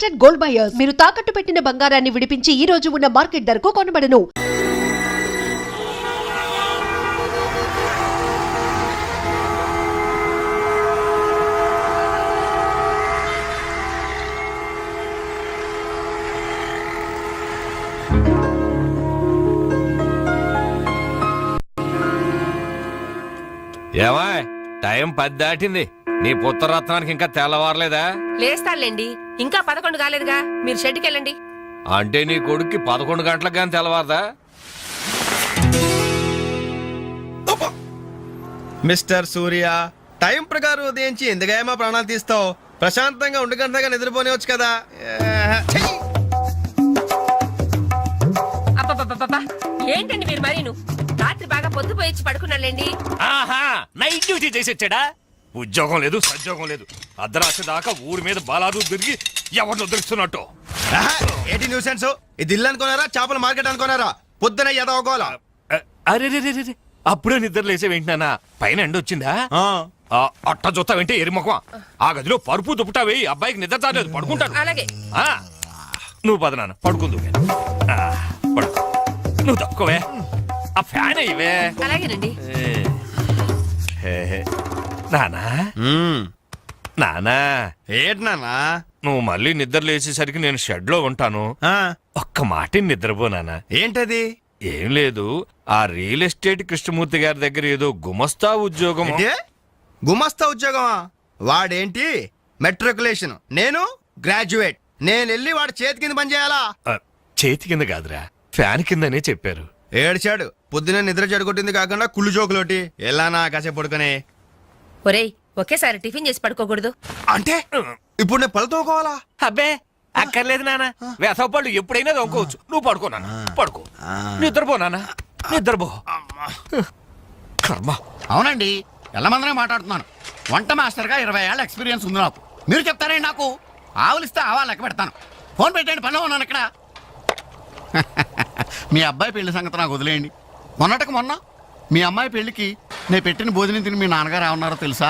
Trusted gold buyers. మీరు తాకట్టు పెట్టిన బంగారాన్ని విడిపించి ఈ రోజు ఉన్న మార్కెట్ ధరకు కొనబడను. ఏమా టైం 10 దాటింది. నీ పుత్రరత్నానికి ఇంకా తెల్లవారలేదా? లేస్తానులేండి, ఇంకా 11 కాలేదుగా. మీరు షెడ్కి వెళ్ళండి. అంటే నీ కొడుక్కి 11 గంటలకు కానీ తెల్లవారదా? మిస్టర్ సూర్య, టైం ప్రకారం ఉదయించి ఎందుకమ్మా ప్రాణాలు తీస్తావు? ప్రశాంతంగా ఉండగంటగా నిద్రపోనివచ్చు కదా. అబ్బబ్బబ్బబ్బా, ఏంటండి మీరు మరీను? రాత్రి బాగా పొద్దుపోయి పడుకున్నాలేండి. ఆహా, నైట్ డ్యూటీ చేసి వచ్చాడా? ఉద్యోగం లేదు, సద్యోగం లేదు. అర్ధరాత్రి దాకా ఊరి మీద బాలాదు తిరిగి ఎవరిని వదిలిస్తున్నట్టు. ఏంటి న్యూసెన్స్? ఇది ఇల్లు అనుకున్నారా, చేపల మార్కెట్ అనుకున్నారా? పొద్దున ఎదవగోలా. అరే అప్పుడే నిద్ర లేసేవేంటినా? పైన ఎండ వచ్చిందా? అట్ట చూస్తావేంటి ఎరిముఖమా? ఆ గదిలో పరుపు దుప్పటా వేయి. అబ్బాయికి నిద్ర చాలేదు, పడుకుంటాడు. అలాగే. నువ్వు పద నాన్న, పడుకుందు. పడుకో. నువ్వు తక్కువే ఆ ఫ్యాన్ అయ్యవే. అలాగేనండి. నానా నానా, ఏంటి నాన్నా? నువ్వు మళ్ళీ నిద్ర లేచేసరికి నేను షెడ్ లో ఉంటాను. ఒక్క మాట నిద్రపోనానా. ఏంటది? ఏం లేదు, ఆ రియల్ ఎస్టేట్ కృష్ణమూర్తి గారి దగ్గర ఏదో గుమస్తా ఉద్యోగం. గుమస్తా ఉద్యోగమా? వాడేంటి మెట్రికులేషన్, నేను గ్రాడ్యుయేట్. నేను వెళ్ళి వాడు చేతి కింద పని చేయాలా? చేతి కింద కాదురా, ఫ్యాన్ కిందనే చెప్పారు. ఏడ్చాడు. పొద్దునే నిద్ర చెడగొట్టింది కాకుండా కుళ్ళు జోకులోటి. ఎలానా కాసేపు పడుకునే. ఒరేయ్, ఒకేసారి టిఫిన్ చేసి పడుకోకూడదు. అంటే ఇప్పుడు నేను పళ్ళతోకోవాలా? అబ్బే అక్కర్లేదు నాన్న, వేసవపళ్ళు ఎప్పుడైనా దొంగకోవచ్చు. నువ్వు పడుకో నాన్న, పడుకో. నిద్రపో నాన్న, నిద్రపో. కర్మ. అవునండి, ఎల్లమందరే మాట్లాడుతున్నాను. వంట మాస్టర్గా 20 ఏళ్ళ ఎక్స్పీరియన్స్ ఉంది నాకు. మీరు చెప్తారండి నాకు? ఆవులిస్తే ఆవా లెక్క పెడతాను. ఫోన్ పెట్టండి, పనిలో ఉన్నాను ఇక్కడ. మీ అబ్బాయి పెళ్లి సంగతి నాకు వదిలేయండి. మొన్నటికి మొన్న మీ అమ్మాయి పెళ్లికి నేను పెట్టిన భోజనం తిని మీ నాన్నగారు ఏమన్నారో తెలుసా?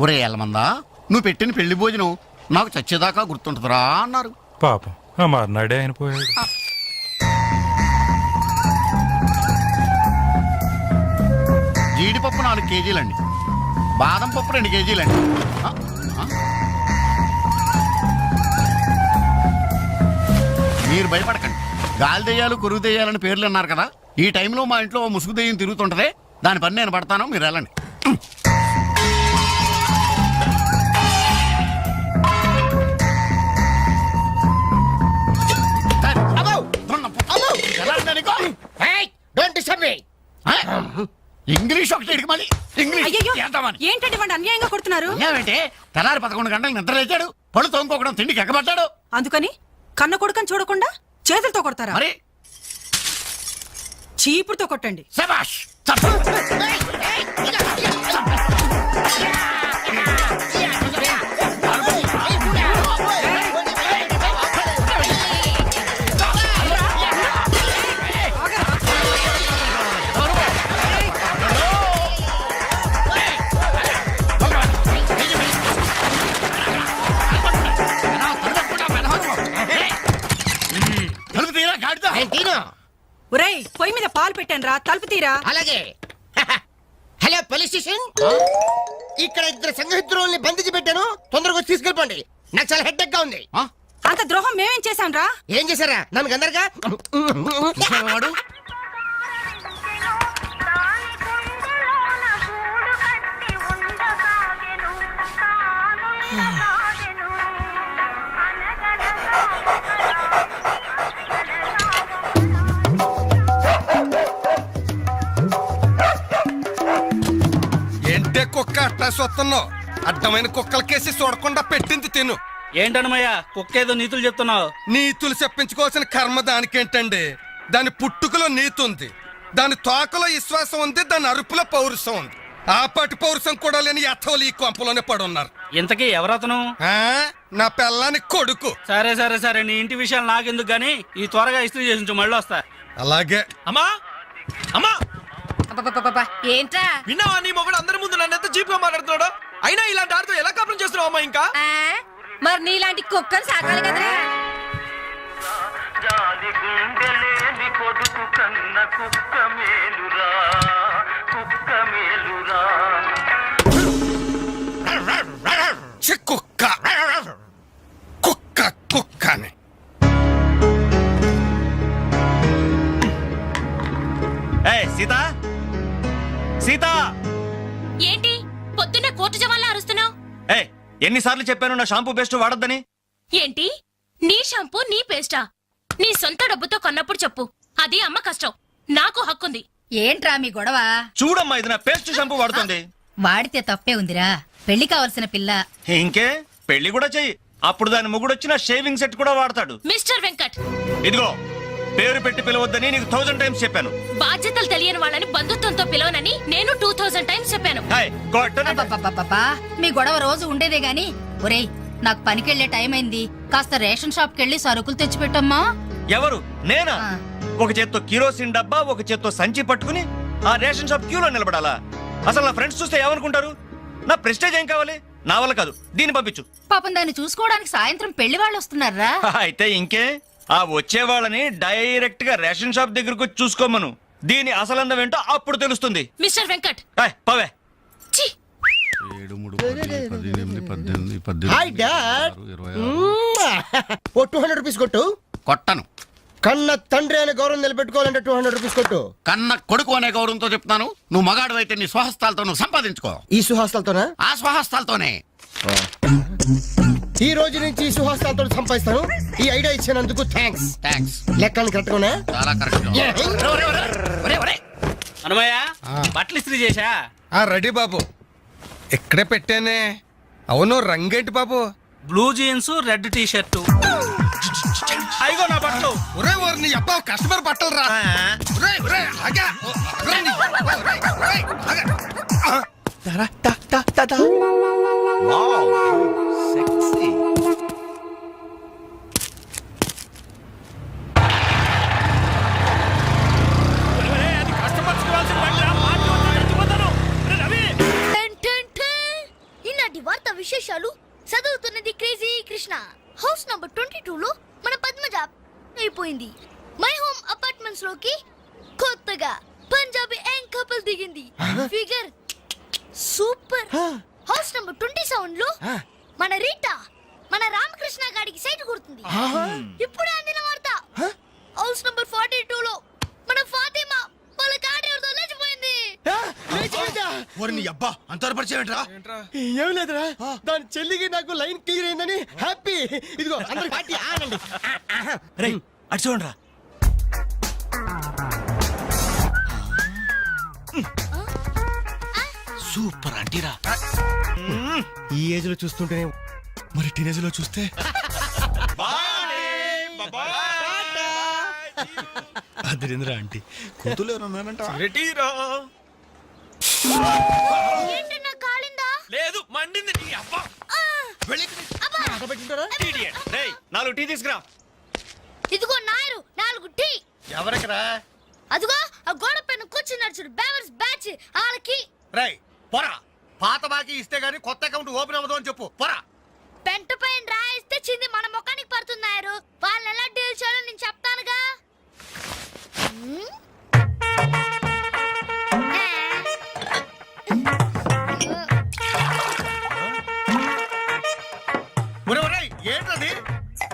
ఒరే ఎల్లమందా, నువ్వు పెట్టిన పెళ్లి భోజనం నాకు చచ్చేదాకా గుర్తుంటుందిరా అన్నారు. పాపం ఆ మర్నాడే ఆయన పోయాడు. జీడిపప్పు 4 కేజీలండి, బాదం పప్పు 2 కేజీలండి. మీరు భయపడకండి. గాలి దెయ్యాలు, కొరుగు దెయ్యాలని పేర్లు అన్నారు కదా. ఈ టైంలో మా ఇంట్లో ముసుగు దెయ్యం తిరుగుతుంటది. దాని పని నేను పడతాను, మీరు వెళ్ళండి. ఇంగ్లీష్ ఒకటి ఇడికి మళ్ళీ ఇంగ్లీష్ ఏంటంటే వాడు అన్యాయంగా కొడుతున్నారు. ఏమంటే తెల్లారి 11 గంటలకు నిద్ర లేచాడు, పళ్ళు తోముకోకడం, తిండికి ఎక్కబడ్డాడు. అందుకని కన్న కొడుకని చూడకుండా చేతులతో కొడతారా? మరి చీపుడుతో కొట్టండి. శభాష్. ఒరేయ్, పొయ్యి మీద పాలు పెట్టాను రా, తలుపు తీరా. అలాగే. హలో పోలీస్ స్టేషన్, ఇక్కడ 2 సంఘహితుల్ని బంధించి పెట్టాను. తొందరగా వచ్చి తీసుకెళ్ళిపోండి. నాకు చాలా హెడ్డెక్ గా ఉంది. అంత ద్రోహం మేమేం చేశాం రా? ఏం చేశారా? నన్ను అందరిగా వాడు ఏంటే కుక్క అట్టా సొత్తున్నావు? అడ్డమైన కుక్కలకేసి చూడకుండా పెట్టింది తిను. ఏంటన్నమయ్యా, కుక్కేదో నీతులు చెప్తున్నావు? నీతులు చెప్పించుకోవాల్సిన కర్మ దానికేంటండి? దాని పుట్టుకలో నీతి ఉంది, దాని తోకలో విశ్వాసం ఉంది, దాని అరుపులో పౌరుషం ఉంది. ఆ పాటి పౌరుషం కూడా లేని యథోలు ఈ కొంపలోనే పడున్నారు. ఇంతకీ ఎవరతను? నా పిల్లాని కొడుకు. సరే సరే సరే, నీ ఇంటి విషయాలు నాకెందుకు గానీ ఈ త్వరగా ఇస్త్రీ చేసి మళ్ళీ వస్తా. అలాగే. అమ్మా అమ్మా, ఏంట్రా? విన్నావా? నీ మొగుడు అందరి ముందు నన్ను ఎంత చీప్ గా మాట్లాడుతున్నాడు. అయినా ఇలాంటి ఆడితో ఎలా కాపురం చేస్తున్నావు అమ్మా? ఇంకా మరి నీలాంటి కుక్కలు సాకాలి కదరా. గుండెలేని కొడుకు కన్న కుక్క మేలురా, కుక్క మేలురా. ఛీ, కుక్క కుక్క కుక్కని సీత సీత ఏంటి పొద్దున్న కోర్టు జవాన్లా అరుస్తున్నావు? ఎన్నిసార్లు చెప్పాను నా షాంపూ పేస్ట్ వాడొద్దని? ఏంటి నీ షాంపూ నీ పేస్టా? నీ సొంత డబ్బుతో కొన్నప్పుడు చెప్పు, అది అమ్మ కష్టం, నాకు హక్కుంది. ఏంట్రా మీ గొడవ? చూడమ్మా ఇది నా పేస్ట్ షాంపూ వాడుతుంది. వాడితే తప్పే ఉందిరా, పెళ్లి కావలసిన పిల్ల. ఇంకే పెళ్లి కూడా చెయ్యి, అప్పుడు దాని మొగుడొచ్చిన షేవింగ్ సెట్ కూడా వాడతాడు. మిస్టర్ వెంకట్, ఇదిగో పేరు పెట్టి పిలవద్దని నీకు 1000 టైమ్స్ చెప్పాను. బాధ్యతలు తెలియని వాళ్ళని బంధుత్వంతో పిలవనని నేను 2000 టైమ్స్ చెప్పాను. అబ్బబ్బబ్బబ్బబ్బా, మీ గొడవ రోజు ఉండేదే గాని. ఒరేయ్, నాకు పనికెళ్లే టైం అయింది, కాస్త రేషన్ షాప్ కెళ్ళి సరుకులు తెచ్చిపెట్టమ్మా. ఎవరు నేనా? ఆ. ఒక చేత్తో కిరోసిన్ డబ్బా, ఒక చేత్తో సంచి పట్టుకుని ఆ రేషన్ షాప్ క్యూలో నిలబడాలా? అసలు నా ఫ్రెండ్స్ చూస్తే ఏమనుకుంటారు? నా ప్రెస్టేజ్ ఏం కావాలి? నా వల్ల కాదు, దీన్ని పంపించు. పాపం దాన్ని చూసుకోవడానికి సాయంత్రం పెళ్లి వాళ్ళు వస్తున్నారా? అయితే ఇంకే ఆ వచ్చే వాళ్ళని డైరెక్ట్ గా రేషన్ షాప్ దగ్గరకు వచ్చి చూసుకోమను. దీని అసలందం ఏంటో అప్పుడు తెలుస్తుంది. మిస్టర్ వెంకట్, పవే ఛీ! 7, 3, 10, 18, 18, హాయ్ డాడ్. ఓ 200 రూపీస్ కొట్టు. కొట్టను. కన్న తండ్రి అనే గౌరవం నిలబెట్టుకోవాలంటే 200 రూపీస్ కొట్టు. కన్న కొడుకు అనే గౌరవంతో చెప్తాను. నువ్వు మగాడు అయితే నీ స్వహస్తాలతో నువ్వు సంపాదించుకో. ఈ సుహాస్తాలతోనా? ఆ స్వహస్తాలతోనే. ఈ రోజు నుంచి ఈ సుహాస్తాలతో సంపాదిస్తాను. ఈ ఐడియా ఇచ్చినందుకు థ్యాంక్స్. థ్యాంక్స్. లెక్కలు కరెక్ట్గానే? చాలా కరెక్ట్. అనుమయ్య బట్టలు ఇస్త్రీ చేశా? రెడీ బాబు, ఇక్కడే పెట్టానే. అవును, రంగేంటి బాబు? Blue jeans, red T shirt. అయిగో నా బట్టలు. ఒరే ఓరి నీ అబ్బా, కస్టమర్ బట్టలు రా. ఒరేయ్, ఒరేయ్, ఆగా. ఒరేయ్ నీ- ఒరేయ్, ఒరేయ్, ఆగా. ఈనాటి వార్త విశేషాలు చదువుతున్నది క్రేజీ కృష్ణ. హౌస్ నంబర్ 22 లో మన పద్మజ అయిపోయింది. మై హోమ్ అపార్ట్మెంట్స్ లోకి కొత్తగా పంజాబీ యాంగ్ కపుల్ దిగింది. Figure super. హౌస్ నంబర్ 27 లో మన రీటా మన రామకృష్ణ గాడికి సైట్ కొడుతుంది. ఇప్పుడే అందిన వార్త. హౌస్ నంబర్ 42 లో మన ఫాతిమా వాళ్ళ కాడేరుతో లేచిపోయింది. అబ్బా అంత పరిచయం ఏంట్రా? ఏం లేదురా, దాని చెల్లికి నాకు లైన్ క్లియర్ అయిందని హ్యాపీ. ఇదిగో అందరికి పార్టీ ఆనండి. అటు చూడరా. సూపర్ అంటీరా. ఈ ఏజ్ లో చూస్తుంటేనే, మరి టీనేజ్ లో చూస్తే అదిరింద్రా ఆంటీ. కూతురు ఎవరన్నారంట? ఏంటన్నా కాలిందా? లేదు, మండింది నీ అబ్బా. రేయ్, 4 టీ తీసుకురా. ఇదిగో నాయరు 4 టీ. ఎవరికరా? అదిగో ఆ గోడ పైన కూర్చున్నాడు చూడు, బేవర్స్ బ్యాచ్ వాళ్ళకి. రై పోరా, పాత బాకీ ఇస్తే గానీ కొత్త అకౌంట్ ఓపెన్ అవ్వదు అని చెప్పు. పోరా. పెంట పైన రాయిస్తే చింది మన ముఖానికి పడుతున్నారు. వాళ్ళని ఎలా డీల్ చేయాలో నేను చెప్తానుగా. ఏంటది?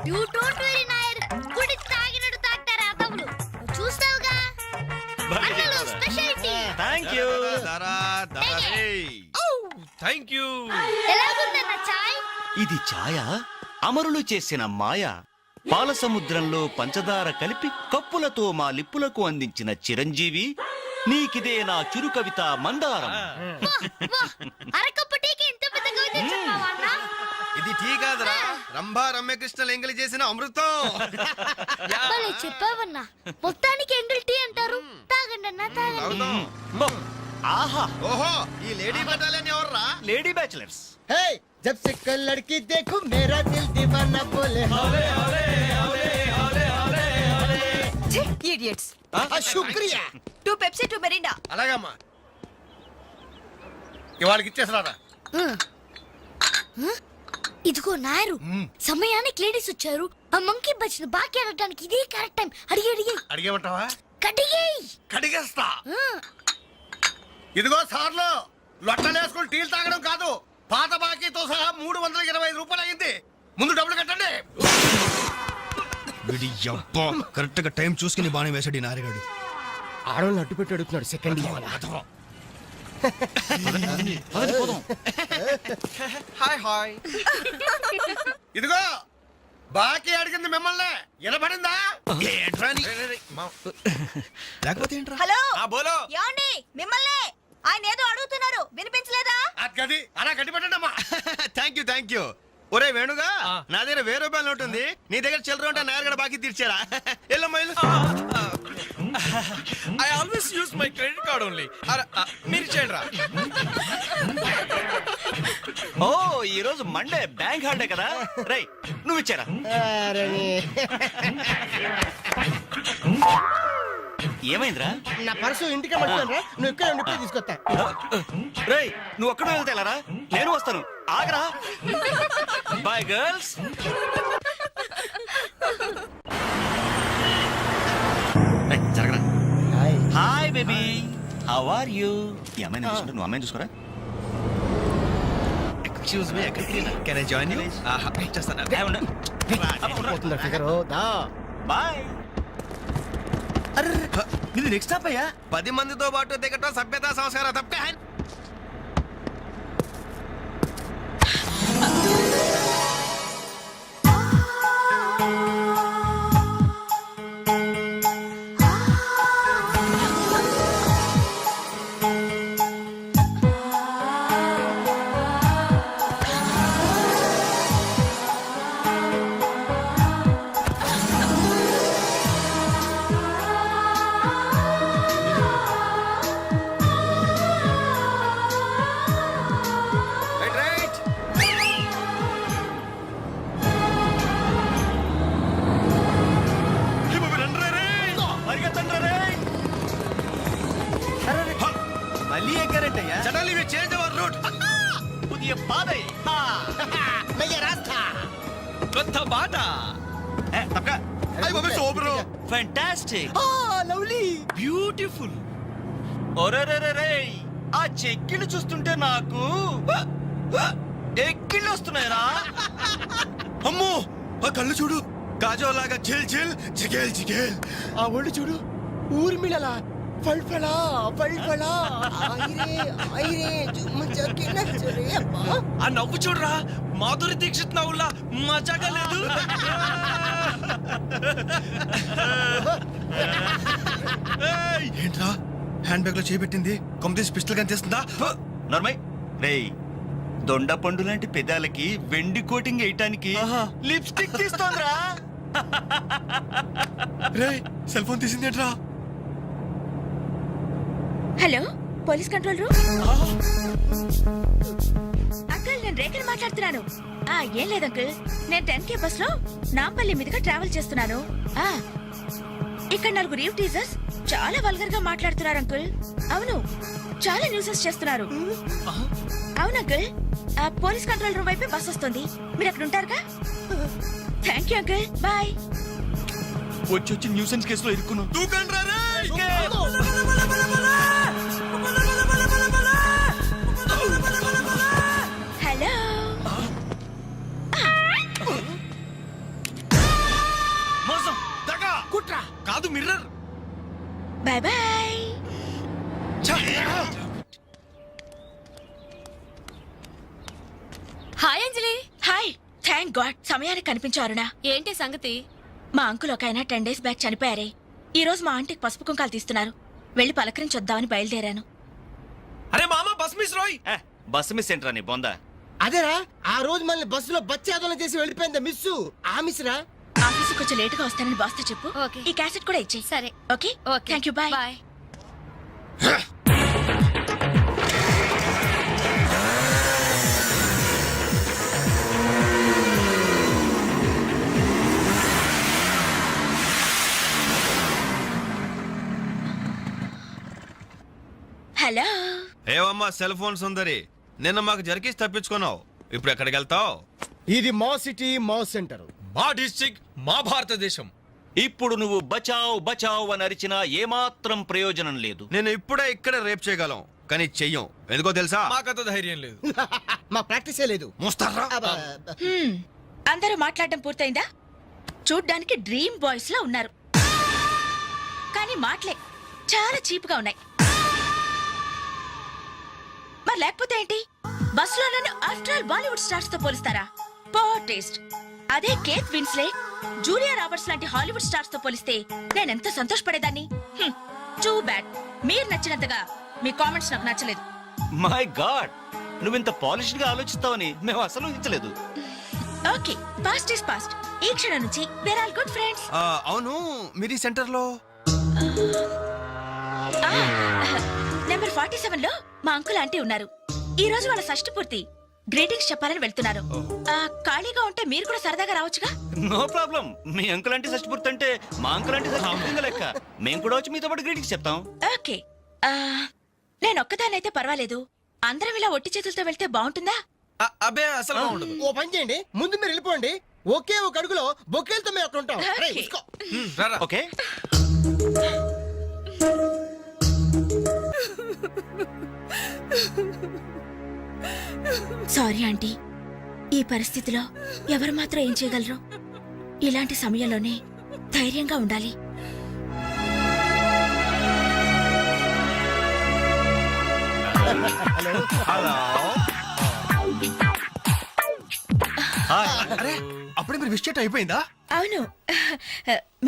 యు డోంట్ వరీ నాయర్, గుడి తాగినట్టు తాగుతారు అదవులు. చూస్తావుగా అన్నలు స్పెషాలిటీ. థాంక్యూ. Thank you. ఎలాగుందన్న చాయ్? ఇది ఛాయ అమరులు చేసిన మాయ. పాల సముద్రంలో పంచదార కలిపి కప్పులతో మా లిప్పులకు అందించిన చిరంజీవి, నీకిదే నా చురు కవిత మందారం. అరకప్పు టీకి ఇంత పెద్ద కవిత చెప్పావా అన్న? ఇది టీ కాదురా, రంభా రమ్యకృష్ణ ఎంగిలి చేసిన అమృతం. భలే చెప్పావన్నా. మొత్తానికి ఎంగిల్ టీ అంటారు. తాగండి అన్న, తాగండి. ఆహా, ఓహో, ఈ లేడీ బటాలియన్ ఎవర్రా? Lady bachelors. హే, జబ్ సే కల్ లడ్కీ దేఖో మేరా దిల్ దీవానా బోలే హోలే హోలే హోలే హోలే హోలే హోలే. ఇడియట్స్. శుక్రియా. 2 పెప్సీ 2 మెరిండా. అలాగమ్మా, ఇవాళకి ఇచ్చేసరారా. ఇదిగో నాయరు, సమయానికి లేడీస్ వచ్చారు. ఆ మంకీ బచ్చిన బాకీ అడగడానికి ఇదే కరెక్ట్ టైం. అడిగి అడిగి అడిగేమంటావా? కడిగేయ్. కడిగేస్తా. ఇదిగో సార్లు, లొట్టలేసుకుని టీలు తాగడం కాదు, పాత బాకీతో సహా 325 రూపాయలు అయింది. ముందు డబ్బులు కట్టండి. కరెక్ట్ గా టైం చూసుకుని బాగానే వేసాడు ఈ నారిగాడు. ఆడవాళ్ళని అడ్డు పెట్టి అడుగుతున్నాడు సెకండ్ హాయ్ హాయ్. ఇదిగో బాకీ అడిగింది మిమ్మల్ని, వినపడిందా? లేకపోతే ఏంట్రా? హలో బోలో. ఏమండి మిమ్మల్ని ఆయన ఏదో అడుగుతున్నారు వినిపించలేదా? గది అలా గట్టి పెట్టండి అమ్మా. Thank you. ఒరే వేణుగా, నా దగ్గర 1000 రూపాయలు ఉంటుంది, నీ దగ్గర చిల్లర ఉంటే నేరుగా బాకీ తీర్చారా? ఎల్లమ్మా I always use my credit card only. మీరు చేయండి రా. ఓ ఈ రోజు మండే బ్యాంక్ హాలిడే కదా. రై నువ్వు ఇచ్చారా? ఏమైందిరా? నా పర్సు ఇంటికి పట్టుకోరా, నువ్వు ఇక్కడ ఉండి తీసుకొస్తా. రేయ్ నువ్వు ఒక్కడే వెళ్తే ఎలారా? నేను వస్తాను, ఆగరా. Bye girls. జరగరా. Hi baby, how are you? ఈ అమ్మాయిని చూసుకుంటే నువ్వు అమ్మాయిని చూసుకోరా. Excuse me, can I join you? చేస్తాను. పోతుందా ఫిగర్? దా బాయ్. ఇది నెక్స్ట్ స్టాప్ అయ్యా. 10 మందితో పాటు దిగటం సభ్యత సంస్కారం తప్పే. మళ్ళీ ఎక్కారంటే పుదియ పాదై కొత్త బాట. Fantastic, lovely, beautiful. ఒరేరేరే, ఆ చెక్కిళ్ళు చూస్తుంటే నాకు ఎక్కిళ్ళు వస్తున్నాయరా. అమ్మో ఆ కళ్ళు చూడు, కాజోలాగా చిల్ చిల్ జిగేల్ జిగేల్. ఆ ఒళ్ళు చూడు, ఊర్మిళలా ఫల్ఫలా ఫల్ఫలా. ఐరే ఐరే జుమ్మ జకిన చరే అమ్మా. ఆ నవ్వు చూడరా, మాధురి దీక్షిత్ నవ్వులా మజాగా లేదు. ఏంట్రా హ్యాండ్ బ్యాగ్ లో చేపెట్టింది? కొమ్మతీసి పిస్టల్ కనిపిస్తుందా? నార్మల్. రేయ్ దొండ పండు లాంటి పెదాలకి వెండి కోటింగ్ వేయటానికి లిప్స్టిక్ తీస్తోందిరా. రేయ్ సెల్ ఫోన్ తీసింది ఏంట్రా? Hello police control room. Uncle నేను రేఖని మాట్లాడుతున్నాను. ఏం లేదు అంకుల్, నేను 10K బస్ లో నాంపల్లి మీదుగా ట్రావెల్ చేస్తున్నాను. ఇక్కడ 4 రీవ్ టీజర్స్ చాలా వల్గర్ గా మాట్లాడుతున్నారు అంకుల్. అవును, చాలా న్యూసెస్ చేస్తున్నారు. అవును అంకుల్, పోలీస్ కంట్రోల్ రూమ్ వైపే బస్ వస్తుంది, మీరు అక్కడ ఉంటారుగా. Thank you uncle, bye. వచ్చి న్యూసెన్స్ కేసులో ఇరుక్కున్నావు. హలో మోసం, దగా, కుట్ర కాదు mirror. Bye bye. Hi Anjali. Hi, thank God సమయానికి కనిపించారునా. ఏంటి సంగతి? మా అంకుల్ ఒక ఆయన 10 days బ్యాక్ చనిపోయారే. ఈ రోజు మా ఆంటీకి పసుపు కుంకాలు తీస్తున్నారు, వెళ్ళి పలకరించొద్దామని బయలుదేరాను. అరే మామ బస్ మిస్ రోయ్. బస్సు మిస్ ఏంట్రా నీ బొందా? అదేరా, ఆ రోజు మనల్ని బస్సులో బచ్చాదోళన చేసి వెళ్ళిపోయింది మిస్సు. ఆ మిస్ రా. ఆఫీస్ కొంచెం లేట్ గా వస్తానని బాస్ తో చెప్పు. ఈ క్యాసెట్ కూడా ఇచ్చేయి. సరే. Okay, thank you, bye. Hello. ఏవమ్మా సెల్ ఫోన్ సుందరి, నిన్న మాకు జరికేసి తప్పించుకున్నావు, ఇప్పుడు ఎక్కడికి వెళ్తావు? ఇది మా సిటీ మా సెంటర్. మా డిస్ట్రిక్ట్ మా భారతదేశం. ఇప్పుడు నువ్వు బచావ్ బచావ్ అని అరిచినా ఏమాత్రం ప్రయోజనం లేదు. నేను ఇప్పుడే ఇక్కడ రేప్ చేయగలం కానీ చెయ్యం. ఎందుకో తెలుసా? మాకంత ధైర్యం లేదు. మా ప్రాక్టీసే లేదు. మోస్తారా? అందరూ మాట్లాడడం పూర్తయిందా? చూడ్డానికి డ్రీమ్ బాయ్స్ లా ఉన్నారు, కానీ మాటలే చాలా చీప్ గా ఉన్నాయి. మరి లేకపోతే ఏంటి? బస్సులో నన్ను ఆఫ్టర్ ఆల్ బాలీవుడ్ స్టార్స్ తో పోలిస్తారా? Poor taste. అదే కేత్ విన్స్లే, జూలియా రాబర్ట్స్ లాంటి హాలీవుడ్ స్టార్స్ తో పోలిస్తే నేనెంత సంతోషపడేదాన్ని. Too bad. మీరు నచ్చినంతగా మీ కామెంట్స్ నాకు నచ్చలేదు. మై గాడ్, నువ్వింత పాలిష్డ్ గా ఆలోచిస్తావని మేము అసలు ఊహించలేదు. Okay, past is past. ఈ క్షణం నుంచి వేర్ ఆల్ గుడ్ ఫ్రెండ్స్. అవును, మీరు సెంటర్ లో నెంబర్ 47 లో మా అంకుల్ ఆంటీ ఉన్నారు. ఈ రోజు వాళ్ళ షష్ఠి పూర్తి. గ్రీటింగ్స్ చెప్పాలని వెళ్తున్నారు. ఖాళీగా ఉంటే మీరు కూడా సరదాగా రావచ్చుగా. No problem. మీ అంకుల్ అంటే షష్టిపూర్తి అంటే మా అంకుల్ అంటే షష్టిపూర్తి లెక్క. మేము కూడా వచ్చి మీతో పాటు గ్రీటింగ్స్ చెప్తాం. ఓకే, నేను ఒక్కదానైతే పర్వాలేదు. అందరం ఇలా ఒట్టి చేతులతో వెళ్తే బాగుంటుందా? అబ్బే అసలు బాగుండదు. ఓ పని చేయండి, ముందు మీరు వెళ్ళిపోండి. ఒకే ఒక అడుగులో బొక్కేలతో మేము అక్కడ ఉంటాం. రేయ్, ఓకే. ఉస్కో. రారా. ఓకే, సారీ ఆంటీ, ఈ పరిస్థితిలో ఎవరు మాత్రం ఏం చేయగలరు? ఇలాంటి సమయంలోనే ధైర్యంగా ఉండాలి. అరే అప్పుడే మీరు విష్ అయిపోయిందా? అవును,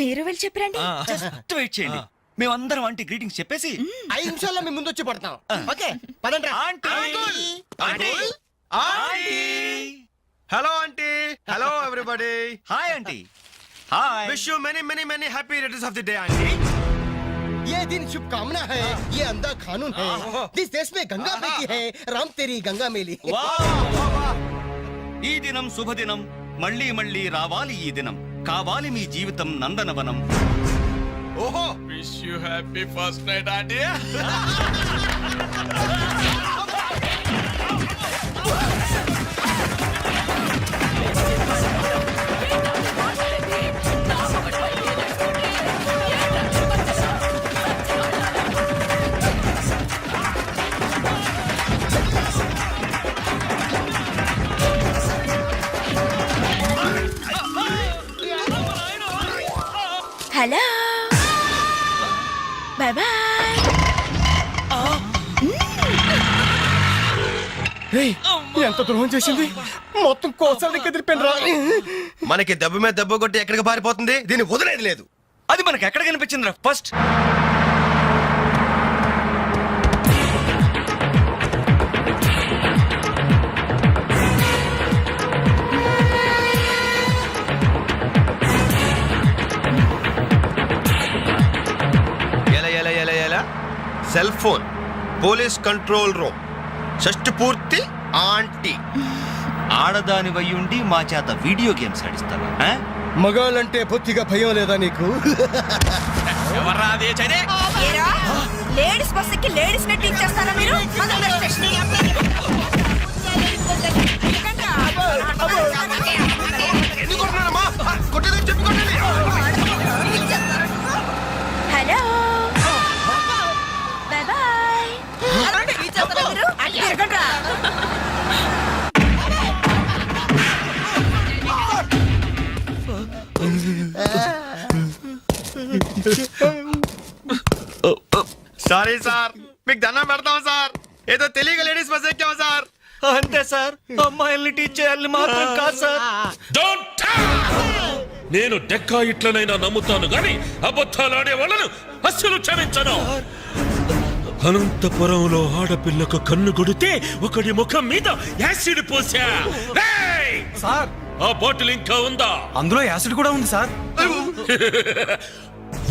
మీరు వెళ్ళి చెప్పరండి. జస్ట్ వెయిట్ చేయండి. మేమందరం ఆంటీ గ్రీటింగ్స్ చెప్పేసి 5 నిమిషాల్లో మేము ముందు వచ్చి పడతాం. ఓకే, పదండి. Aunty aunty aunty hello aunty. Hello everybody. Hi aunty. Hi. Wish you many many many happy returns of the day aunty. ये दिन शुभकामना है, ये अंधा कानून है. जिस देश में गंगा बहती है, राम तेरी गंगा मेली. ఈ దినం శుభదినం. మళ్ళీ మళ్ళీ రావాలి ఈ దినం. కావాలి మీ జీవితం నందనవనం. ఓహో, wish you happy first night aunty. Hello, bye bye. ఎంత ద్రోహం చేసింది, మొత్తం కోసాలు కదిలిపోయినరా. మనకి దెబ్బ మీద దెబ్బ కొట్టి ఎక్కడికి పారిపోతుంది, దీన్ని వదిలేదు లేదు. అది మనకు ఎక్కడ కనిపించిందిరా first? Cell phone, police control room, షష్టి పూర్తి ఆంటీ. ఆడదాని వయ్యుండి మా చేత వీడియో గేమ్స్ ఆడిస్తావా? మగాళ్ళంటే బొత్తిగా భయం లేదా నీకు? ఎవర్రా అదే చదే? లేడీస్ బస్ ఎక్కి లేడీస్ నెట్ ఇచ్చేస్తారా మీరు? Hello, bye bye. Sorry sir, మీకు దండం పెడతాం సార్. ఏదో తెలియక లేడీస్ బస్ ఎక్కాం సార్. అంతే సార్, అమ్మాయిల్ని టీచ్ చేయాలని మాత్రం కాదు సార్. నేను డెక్కా ఇట్లనైనా నమ్ముతాను గాని అబద్ధాలాడే వాళ్ళను అస్సలు క్షమించను. అనంతపురంలో ఆడపిల్లకు కన్ను కొడితే ఒకడి ముఖం మీద యాసిడ్ పోసా. సార్, ఆ బాటిల్ ఇంకా ఉందా? అందులో యాసిడ్ కూడా ఉంది సార్.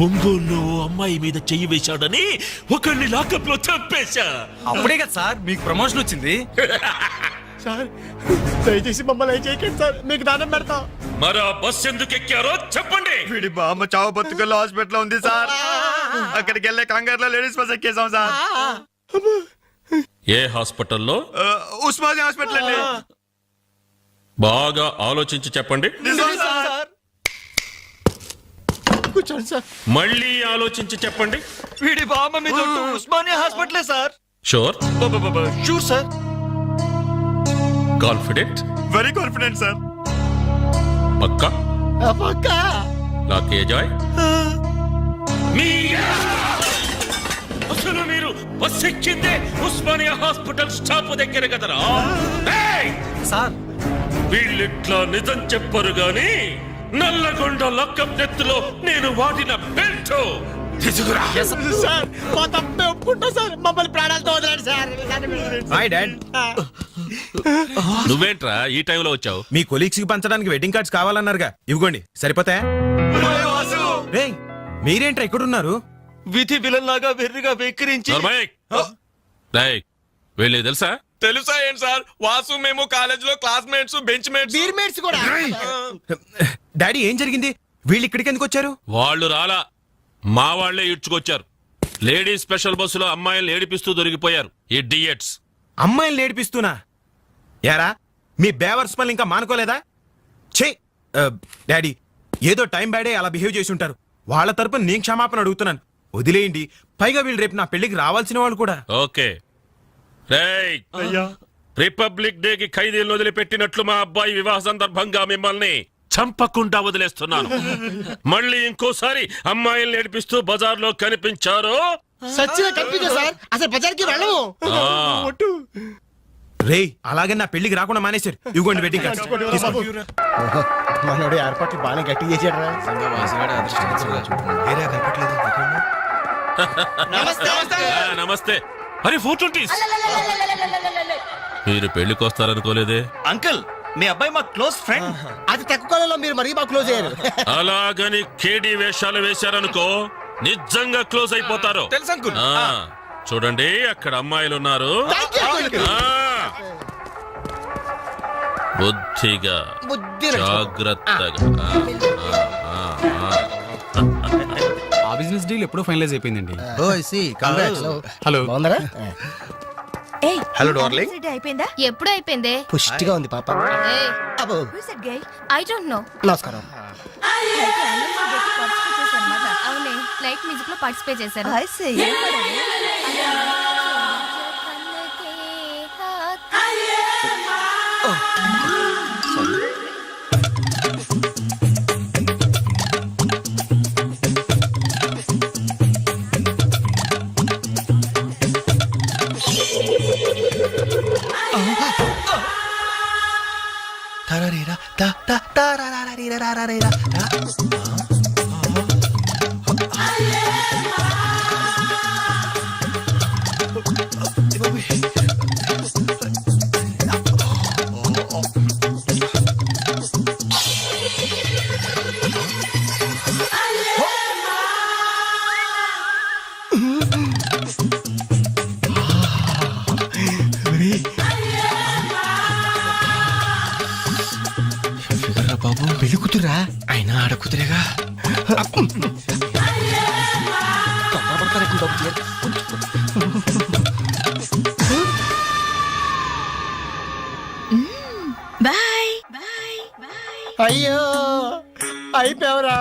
ఒంగోలులో అమ్మాయి మీద చెయ్యి వేశాడని ఒకరిని లాకప్ లో చంపేశా. అప్పుడే కదా సార్ మీకు ప్రమోషన్ వచ్చింది. సార్ దయచేసి మమ్మల్ని చేయకండి సార్, మీకు దానం పెడతాం. మరి ఆ బస్ ఎందుకు ఎక్కారో చెప్పండి. వీడి బామ్మ చావు బతుకల్లో హాస్పిటల్ ఉంది సార్. అక్కడికి వెళ్ళే కంగారులో లేడీస్ బస్ ఎక్కేసాం సార్. ఏ హాస్పిటల్లో? ఉస్మానియా హాస్పిటల్ అండి. బాగా ఆలోచించి చెప్పండి. కూర్చోండి సార్. మళ్ళీ ఆలోచించి చెప్పండి. వీడి బామ్మ మీద ఉస్మానియా హాస్పిటలే sir. Sure? Sure sir. Confident? Very confident sir. పక్కా? పక్కా. లాకే జాయ్. అసలు మీరు బస్ ఎక్కిందే ఉస్మానియా హాస్పిటల్ స్టాప్ దగ్గర కదరా? ఏయ్! సార్ వీళ్ళిట్లా నిజం చెప్పరు గాని నల్లగొండ లక్కప్ నెత్తులో నేను వాడిన బెల్ట్ తీసుకురా. సార్ మా తప్పే ఒప్పుకుంటా సార్, మమ్మల్ని ప్రాణాలతో వదలండి సార్. Hi dad. నువ్వేంట్రా ఈ టైంలో వచ్చావు? మీ కొలీగ్స్ కి పంచడానికి వెడ్డింగ్ కార్డ్స్ కావాలన్నారుగా, ఇవ్వండి సరిపోతాయా? రేయ్ మీరేంట్రా ఇక్కడున్నారు? విధి విలన్ లాగా వెర్రిగా వెక్కిరించి. వీళ్ళని తెలుసా? తెలుసా ఏంటి సార్? వాసు మేము కాలేజ్ లో క్లాస్మేట్స్, బెంచ్ మేట్స్. బీర్మేట్స్ కూడా. డాడీ ఏం జరిగింది? వీళ్ళు ఇక్కడికి ఎందుకు వచ్చారు? వాళ్ళు రాలా, మా వాళ్లే ఇడ్చుకొచ్చారు. లేడీస్ స్పెషల్ బస్సులో అమ్మాయిలు ఏడిపిస్తూ దొరికిపోయారు ఈ డియట్స్. అమ్మాయిని నేర్పిస్తున్నా యారా? మీ బేవర్స్ పనులు ఇంకా మానుకోలేదా? ఛే డాడీ, ఏదో టైం బ్యాడే అలా బిహేవ్ చేసి ఉంటారు. వాళ్ళ తరపున నేను క్షమాపణ అడుగుతున్నాను, వదిలేయండి. పైగా వీళ్ళు రేపు నా పెళ్లికి రావాల్సిన వాళ్ళు కూడా. ఓకే రేయ్, రిపబ్లిక్ డే కి ఖైదీలను వదిలిపెట్టినట్లు మా అబ్బాయి వివాహ సందర్భంగా మిమ్మల్ని చంపకుండా వదిలేస్తున్నాను. మళ్ళీ ఇంకోసారి అమ్మాయిల్ని నేర్పిస్తూ బజార్లో కనిపించారు సచ్చిగా కనిపించదు సార్, అసలు బజార్కి వెళ్ళము. రేయ్ అలాగే నా పెళ్లికి రాకుండా మానేశారు. ఇవ్వండి వెడ్డింగ్ కార్డ్స్. మనోడు ఏర్పాట్లు బాగానే గట్టి చేశాడు రా. నమస్తే. అరే 420s. మీరు పెళ్లికి వస్తారనుకోలేదే. అంకుల్ మీ అబ్బాయి మా క్లోజ్ ఫ్రెండ్. అది తక్కువ కాలంలో మీరు మరీ బాగా క్లోజ్ అయ్యారు. అలాగని కేడి వేషాలు వేశారనుకో నిజంగా క్లోజ్ అయిపోతారు. తెలుసు అంకుల్. చూడండి అక్కడ అమ్మాయిలు ఉన్నారు. బుద్ధిగా జాగ్రత్తగా. ఆ బిజినెస్ డీల్ ఎప్పుడో ఫైనలైజ్ అయిపోయిందండి. హలో బాగున్నారా? Hello darling. అయిపోయిందా? ఎప్పుడు అయిపోయింది? పుష్టిగా ఉంది పాప. అబ్బో ఐ డోంట్ నో. నమస్కారం. అవునే, లైట్ మ్యూజిక్ లో పార్టిసిపేట్ చేశారు. బాబు పెళ్లి కూతురా? అయినా ఆడ కూతురేగా. బాయ్. అయ్యో అయిపోయావరా.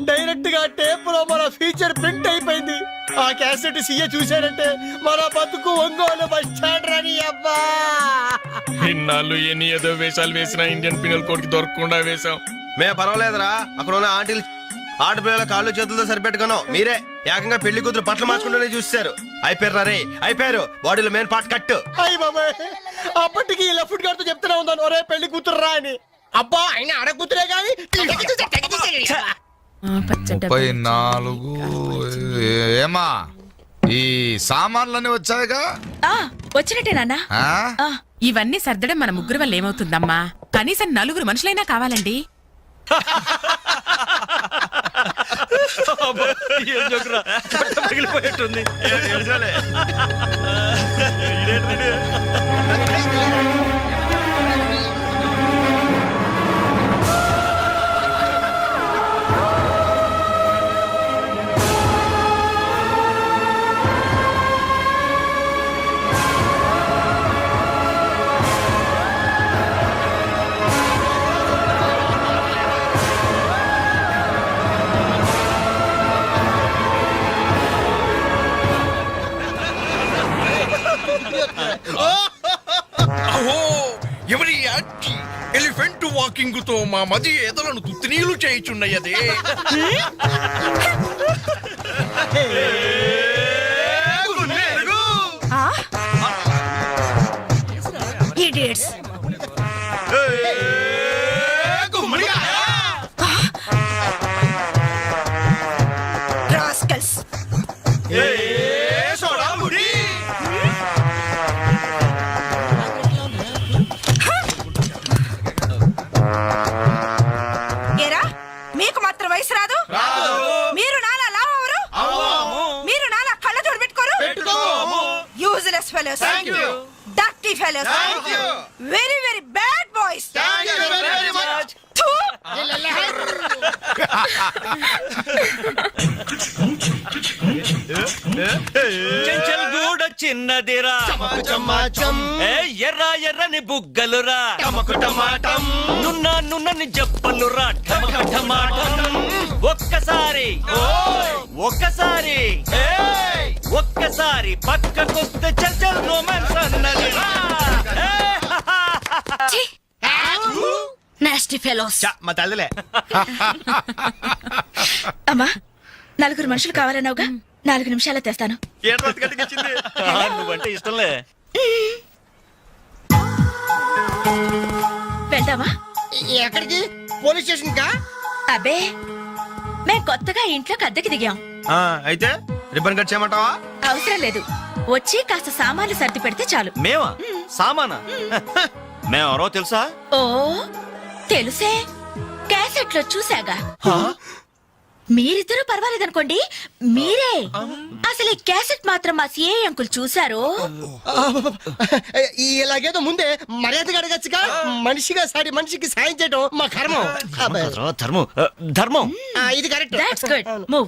డైరెక్ట్ గా టేప్ లో మన ఫీచర్ ప్రింట్ అయిపోయింది. ఆ క్యాసెట్ సీఏ చూశాడంటే మన బతుకు ఒంగోలు బస్ స్టాండ్ రాని. అబ్బా ఇన్నాళ్ళు ఎన్ని ఏదో వేషాలు వేసినా ఇండియన్ పీనల్ కోడ్ కి దొరకకుండా వేసాం. మే పర్వాలేదురా, అక్కడ ఉన్న ఆంటీలు ఆడపిల్లల కాళ్ళు చేతులతో సరిపెట్టుకున్నాం. మీరే ఏకంగా పెళ్లి కూతురు బట్టలు మార్చుకుంటూనే చూస్తారు. అయిపోయారు రే, అయిపోయారు. బాడీలో మెయిన్ పార్ట్ కట్టు. అయ్యి బాబాయ్, అప్పటికి లెఫ్ట్ గారితో చెప్తూనే ఉన్నాను, ఒరే పెళ్లి కూతురు రా అని. అబ్బా ఆయన ఆడ కూతురే కానీ 34. ఏమా ఈ సామాన్లన్నీ వచ్చాయిగా? వచ్చినట్టే నాన్న. ఇవన్నీ సర్దడం మన ముగ్గురు వల్ల ఏమవుతుందమ్మా? కనీసం 4 మనుషులైనా కావాలండి. పగిలిపోయేట్టుంది. టాకింగ్ తో మా మది ఎదలను తుత్తినీలు చేయుచున్నయ్యదే ఇడియట్స్. రాస్కల్స్. ఏరా మీకు మాత్రం వయసు రాదు? మీరు నాలా లావరు? మీరు నాలా కళ్ళజోడు పెట్టుకోరు? Useless fellows, dirty fellows, very very bad boys. Chenchal గూడ చిన్నదిరా ఎర్ర ఎర్రని బుగ్గలురా నున్న నున్నని చెప్పలురా ఒక్కసారి ఒక్కసారి ఒక్కసారి పక్కకొస్తే చల్ రొమాన్స్ అన్నదిరా నాస్టీ ఫెలోస్. మా తల్లిలే అమ్మా, 4 మనుషులు కావాలన్నావుగా, 4 నిమిషాల్లో తెస్తాను. నువ్వంటే ఇష్టంలే. వెళ్దామా? ఎక్కడికి? పోలీస్ స్టేషన్ కా? అబ్బే, మేం కొత్తగా ఇంట్లోకి అద్దెకి దిగాం. అయితే రిబ్బన్ కట్ చేయమంటావా? అవసరం లేదు, వచ్చి కాస్త సామాన్లు సర్ది పెడితే చాలు. మేమా? సామానా? మేమెవరో తెలుసా? ఓ తెలుసే, క్యాసెట్లో చూసాగా. మీరిద్దరూ పర్వాలేదనుకోండి, మీరే అసలు ఈ క్యాసెట్ మాత్రం మా సిఐ అంకుల్ చూశారు. ఇలాగేదో ముందే మర్యాదగా అడగచ్చుగా. మనిషిగా సాటి మనిషికి సాయం చేయడం మా కర్మం. ధర్మం ధర్మం. ఇది కరెక్ట్. That's good. మూవ్.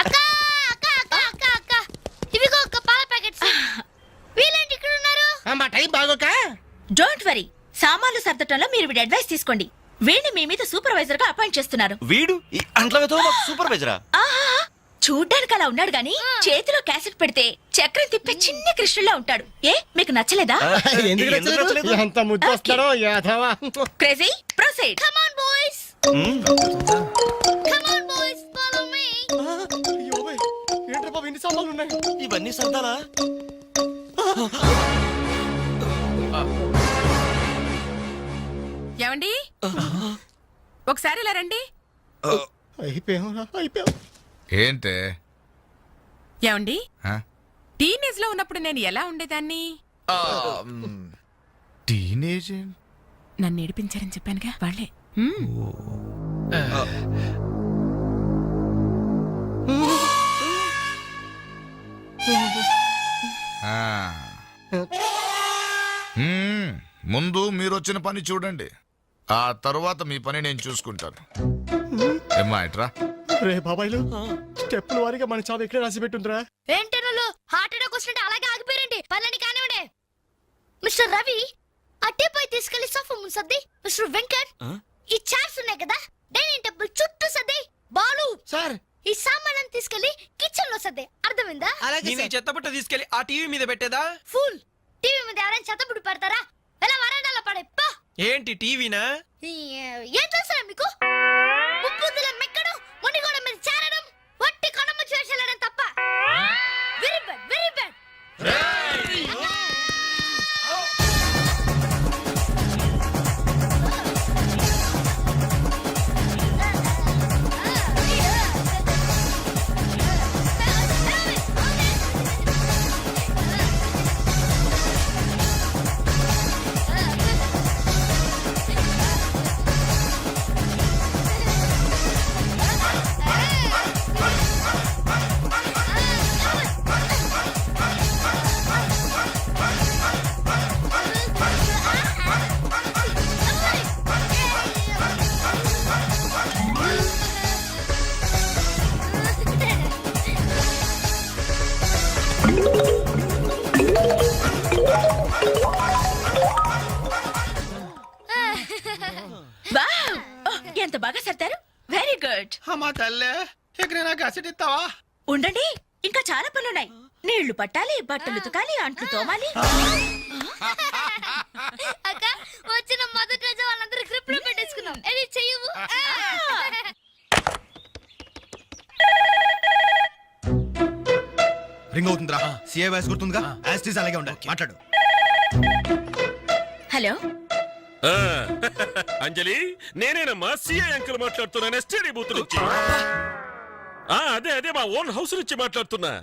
అక్క అక్క అక్క అక్క అక్క ఇవిగో ఒక పాల ప్యాకెట్స్. వీళ్ళేంటి ఇక్కడ ఉన్నారు? మా టైం బాగోక. డోంట్ వరీ, సామాన్లు సర్దటంలో మీరు వీడి అడ్వైస్ తీసుకోండి. వీడిని మీ మీద సూపర్వైజర్ గా అపాయింట్ చేస్తున్నారు. వీడు అంట్లతో సూపర్వైజరా? ఆహా, చూడ్డానికి అలా ఉన్నాడు గాని చేతిలో క్యాసెట్ పెడితే చక్రం తిప్పే చిన్న కృష్ణులా ఉంటాడు. ఏ మీకు నచ్చలేదా? ఎందుకు నచ్చలేదు? ఎంత ముద్దు వస్తాడో యాదవా. Crazy, proceed. Come on boys, come on boys, follow me. ఏంట్రా బాబు ఇన్ని సామాన్లు ఉన్నాయి? ఇవన్నీ సర్దాలా? ఏమండి, ఒకసారి ఇలా రండి. అయిపోయాం. ఏంటే ఏమండి, ఆ? టీనేజ్ లో ఉన్నప్పుడు నేను ఎలా ఉండేదాన్ని? టీనేజ్ నన్ను ఏడిపించారని చెప్పానుగా, వాళ్ళే. ముందు మీరు వచ్చిన పని చూడండి, ఆ తరువాత మీ పని నేను చూసుకుంటాను. ఏమ్మా ఇట్రా. రే బాబాయ్లు, స్టెప్పుల వారిగా మన చావు ఎక్కడ రాసి పెట్టుందిరా? ఏంటనలు హార్ట్ అటాక్ వస్తుంటే అలాగే ఆగిపోయారండి. పనులని కానివ్వండి. మిస్టర్ రవి, అట్టేపై తీసుకెళ్లి సోఫా ముందు సర్ది. మిస్టర్ వెంకట్, ఈ చైర్స్ ఉన్నాయి కదా, డైనింగ్ టేబుల్ చుట్టూ సర్ది. బాలు సార్, ఈ సామాన్లను తీసుకెళ్లి కిచెన్ లో సర్ది. అర్థమైందా? చెత్తబుట్ట తీసుకెళ్లి ఆ టీవీ మీద పెట్టేదా? ఫుల్ టీవీ మీద ఎవరైనా చెత్తబుడి పెడతారా? ఎలా వరండాలో పడే పా. ఏంటి టీవీనా? ఏం తెలుసా మీకు? ముప్పుద్దుల మెక్కడం, మునిగోడ మీద చేరడం, వట్టి కొనమ్మ చేసేయడం తప్ప. Very bad, very bad. Wow, ఎంత బాగా సర్దారు. Very good. అమ్మా తల్లే, ఎక్కడైనా కసెట్ ఇస్తావా? ఉండండి, ఇంకా చాలా పనులున్నాయి. నీళ్లు పట్టాలి, బట్టలు ఉతకాలి, అంట్లు తోమాలి. రింగ్ అవుతుందిరా సిఏ వాయిస్ గుర్తుందిగా యాస్టీస్ అలాగే ఉండాలి మాట్లాడు. హలో ఆ, అంజలి నేనేనమ్మా సిఐ అంకుల్ మాట్లాడుతున్నాను ఎస్టీడీ బూత్ నుంచి. అదే మా ఓన్ హౌస్ నుంచి మాట్లాడుతున్నా.